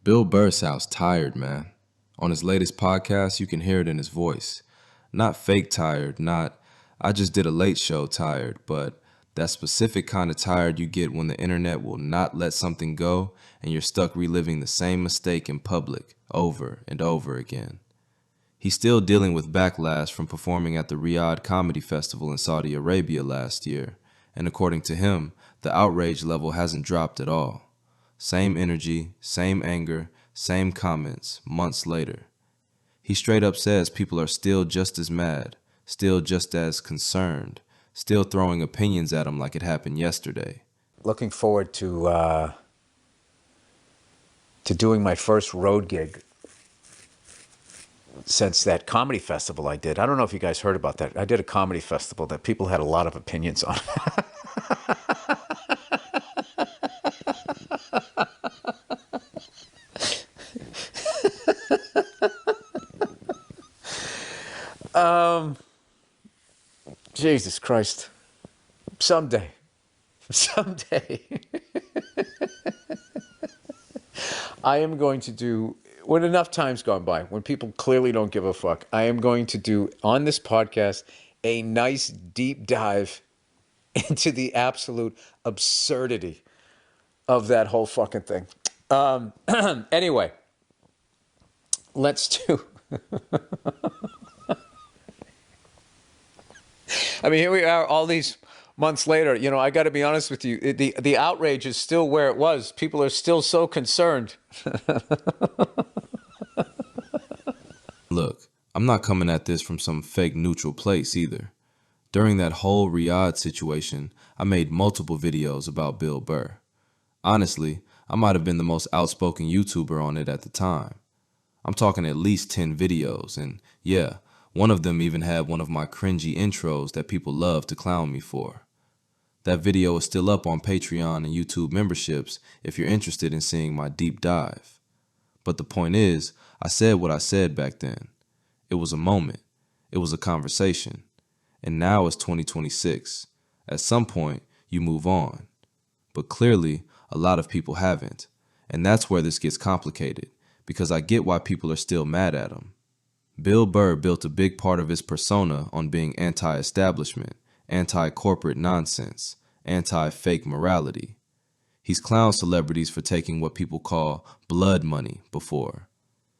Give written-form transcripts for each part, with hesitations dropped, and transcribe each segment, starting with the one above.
Bill Burr sounds tired, man. On his latest podcast, you can hear it in his voice. Not fake tired, not, I just did a late show tired, but that specific kind of tired you get when the internet will not let something go and you're stuck reliving the same mistake in public over and over again. He's still dealing with backlash from performing at the Riyadh Comedy Festival in Saudi Arabia last year, and according to him, the outrage level hasn't dropped at all. Same energy, same anger, same comments, months later. He straight up says people are still just as mad, still just as concerned, still throwing opinions at him like it happened yesterday. Looking forward to doing my first road gig since that comedy festival I did. I don't know if you guys heard about that. I did a comedy festival that people had a lot of opinions on. Jesus Christ. Someday. I am going to do, when enough time's gone by, when people clearly don't give a fuck, I am going to do on this podcast a nice deep dive into the absolute absurdity of that whole fucking thing. Anyway, let's do... I mean, here we are all these months later. You know, I got to be honest with you. The outrage is still where it was. People are still so concerned. Look, I'm not coming at this from some fake neutral place either. During that whole Riyadh situation, I made multiple videos about Bill Burr. Honestly, I might have been the most outspoken YouTuber on it at the time. I'm talking at least 10 videos, and yeah, one of them even had one of my cringy intros that people love to clown me for. That video is still up on Patreon and YouTube memberships if you're interested in seeing my deep dive. But the point is, I said what I said back then. It was a moment. It was a conversation. And now it's 2026. At some point, you move on. But clearly, a lot of people haven't. And that's where this gets complicated, because I get why people are still mad at him. Bill Burr built a big part of his persona on being anti-establishment, anti-corporate nonsense, anti-fake morality. He's clowned celebrities for taking what people call blood money before.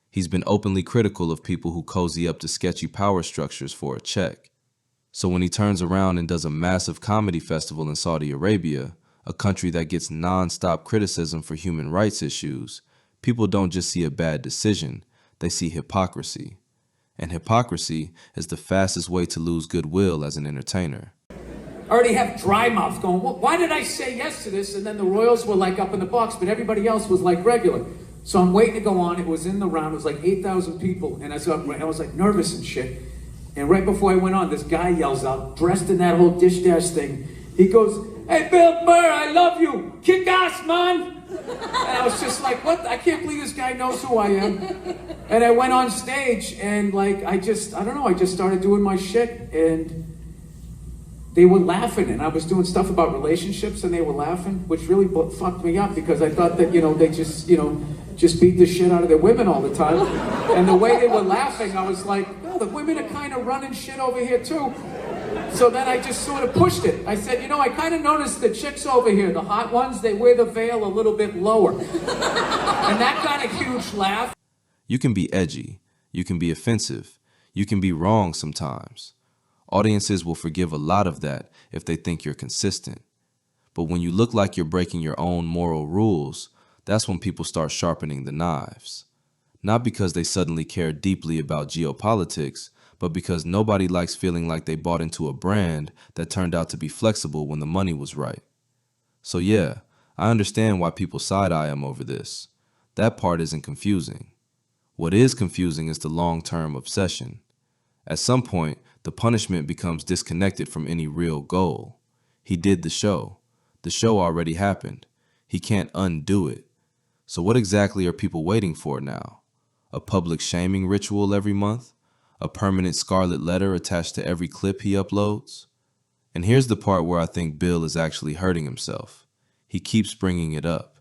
He's been openly critical of people who cozy up to sketchy power structures for a check. So when he turns around and does a massive comedy festival in Saudi Arabia, a country that gets non-stop criticism for human rights issues, people don't just see a bad decision, they see hypocrisy. And hypocrisy is the fastest way to lose goodwill as an entertainer. I already have dry mouth going, well, why did I say yes to this? And then the Royals were like up in the box, but everybody else was like regular. So I'm waiting to go on. It was in the round. It was like 8,000 people. And I was like nervous and shit. And right before I went on, this guy yells out, dressed in that whole dish dash thing. He goes, "Hey, Bill Burr, I love you. Kick ass, man." And I was just like, what? I can't believe this guy knows who I am. And I went on stage and I just started doing my shit and they were laughing. And I was doing stuff about relationships and they were laughing, which really fucked me up because I thought that, they just beat the shit out of their women all the time. And the way they were laughing, I was like, oh, the women are kind of running shit over here too. So then I just sort of pushed it. I said, I kind of noticed the chicks over here, the hot ones, they wear the veil a little bit lower. And that got a huge laugh. You can be edgy. You can be offensive. You can be wrong sometimes. Audiences will forgive a lot of that if they think you're consistent. But when you look like you're breaking your own moral rules, that's when people start sharpening the knives. Not because they suddenly care deeply about geopolitics, but because nobody likes feeling like they bought into a brand that turned out to be flexible when the money was right. So yeah, I understand why people side-eye him over this. That part isn't confusing. What is confusing is the long-term obsession. At some point, the punishment becomes disconnected from any real goal. He did the show. The show already happened. He can't undo it. So what exactly are people waiting for now? A public shaming ritual every month? A permanent scarlet letter attached to every clip he uploads? And here's the part where I think Bill is actually hurting himself. He keeps bringing it up.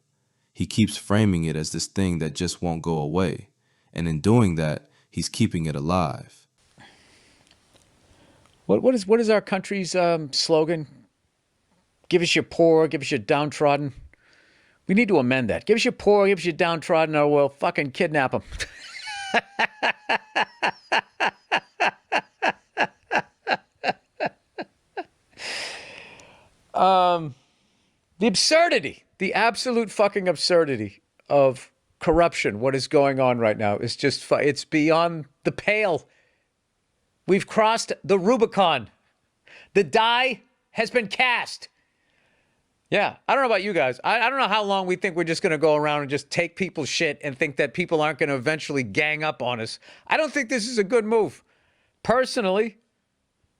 He keeps framing it as this thing that just won't go away. And in doing that, he's keeping it alive. What is our country's slogan? Give us your poor, give us your downtrodden. We need to amend that. Give us your poor, give us your downtrodden, or we'll fucking kidnap them. The absurdity, the absolute fucking absurdity of corruption, what is going on right now is just, it's beyond the pale. We've crossed the Rubicon. The die has been cast. Yeah, I don't know about you guys. I don't know how long we think we're just going to go around and just take people's shit and think that people aren't going to eventually gang up on us. I don't think this is a good move, personally.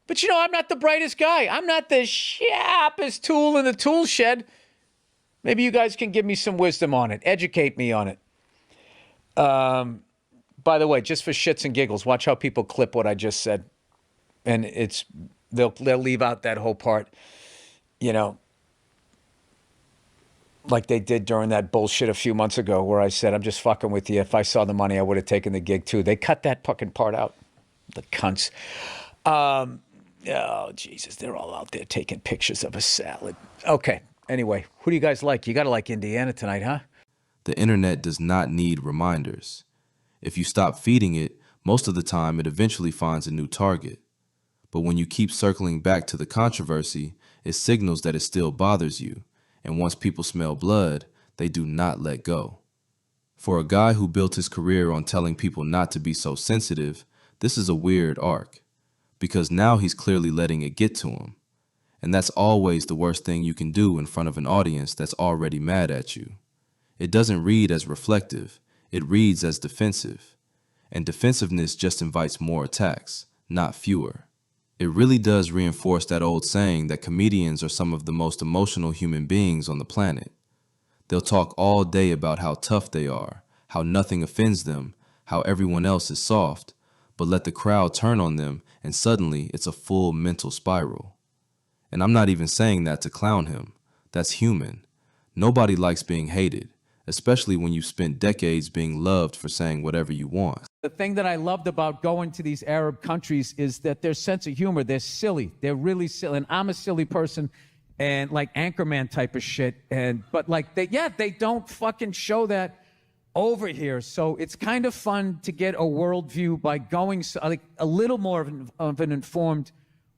But you know, I'm not the brightest guy. I'm not the sharpest tool in the tool shed. Maybe you guys can give me some wisdom on it. Educate me on it. By the way, just for shits and giggles, watch how people clip what I just said. And they'll leave out that whole part, you know, like they did during that bullshit a few months ago where I said, I'm just fucking with you. If I saw the money, I would have taken the gig too. They cut that fucking part out. The cunts. Oh, Jesus, they're all out there taking pictures of a salad. Okay, anyway, who do you guys like? You got to like Indiana tonight, huh? The internet does not need reminders. If you stop feeding it, most of the time it eventually finds a new target. But when you keep circling back to the controversy, it signals that it still bothers you. And once people smell blood, they do not let go. For a guy who built his career on telling people not to be so sensitive, this is a weird arc. Because now he's clearly letting it get to him. And that's always the worst thing you can do in front of an audience that's already mad at you. It doesn't read as reflective, it reads as defensive. And defensiveness just invites more attacks, not fewer. It really does reinforce that old saying that comedians are some of the most emotional human beings on the planet. They'll talk all day about how tough they are, how nothing offends them, how everyone else is soft, but let the crowd turn on them and suddenly it's a full mental spiral. And I'm not even saying that to clown him. That's human. Nobody likes being hated, especially when you've spent decades being loved for saying whatever you want. The thing that I loved about going to these Arab countries is that their sense of humor, they're silly. They're really silly. And I'm a silly person and like Anchorman type of shit. But like, they don't fucking show that over here. So it's kind of fun to get a worldview by going like a little more of an informed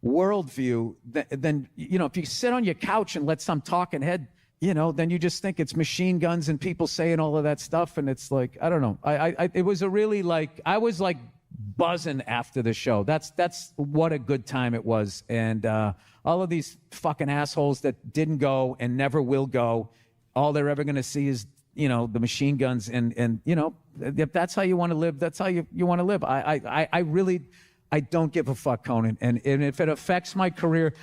worldview than, you know, if you sit on your couch and let some talking head, you know, then you just think it's machine guns and people saying all of that stuff. And it's like, I don't know. It was a really like, I was like buzzing after the show. That's what a good time it was. And all of these fucking assholes that didn't go and never will go, all they're ever going to see is, you know, the machine guns and, you know, if that's how you want to live, that's how you want to live. I really don't give a fuck, Conan. And if it affects my career,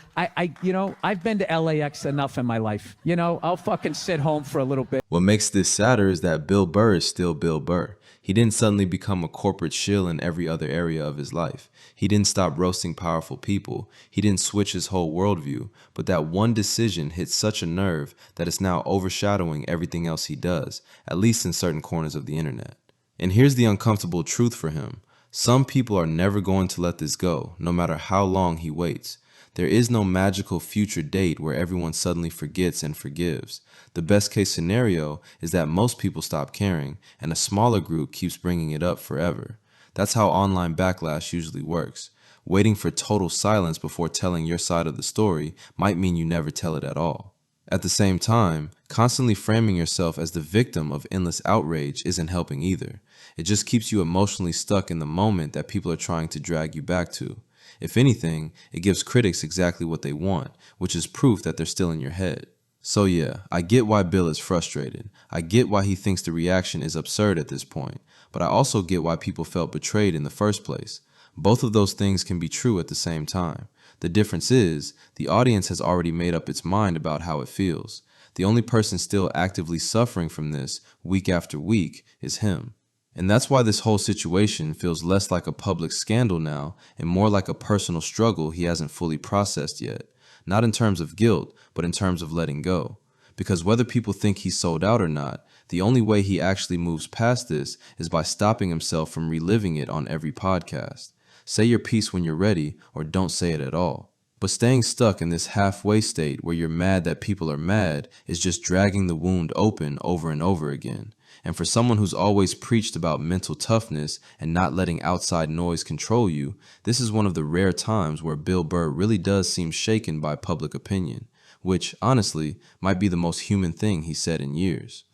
you know, I've been to LAX enough in my life. You know, I'll fucking sit home for a little bit. What makes this sadder is that Bill Burr is still Bill Burr. He didn't suddenly become a corporate shill in every other area of his life. He didn't stop roasting powerful people. He didn't switch his whole worldview. But that one decision hit such a nerve that it's now overshadowing everything else he does, at least in certain corners of the internet. And here's the uncomfortable truth for him. Some people are never going to let this go, no matter how long he waits. There is no magical future date where everyone suddenly forgets and forgives. The best case scenario is that most people stop caring, and a smaller group keeps bringing it up forever. That's how online backlash usually works. Waiting for total silence before telling your side of the story might mean you never tell it at all. At the same time, constantly framing yourself as the victim of endless outrage isn't helping either. It just keeps you emotionally stuck in the moment that people are trying to drag you back to. If anything, it gives critics exactly what they want, which is proof that they're still in your head. So yeah, I get why Bill is frustrated. I get why he thinks the reaction is absurd at this point. But I also get why people felt betrayed in the first place. Both of those things can be true at the same time. The difference is, the audience has already made up its mind about how it feels. The only person still actively suffering from this, week after week, is him. And that's why this whole situation feels less like a public scandal now and more like a personal struggle he hasn't fully processed yet. Not in terms of guilt, but in terms of letting go. Because whether people think he's sold out or not, The only way he actually moves past this is by stopping himself from reliving it on every podcast. Say your piece when you're ready, or don't say it at all. But staying stuck in this halfway state where you're mad that people are mad is just dragging the wound open over and over again. And for someone who's always preached about mental toughness and not letting outside noise control you, this is one of the rare times where Bill Burr really does seem shaken by public opinion, which, honestly, might be the most human thing he said in years.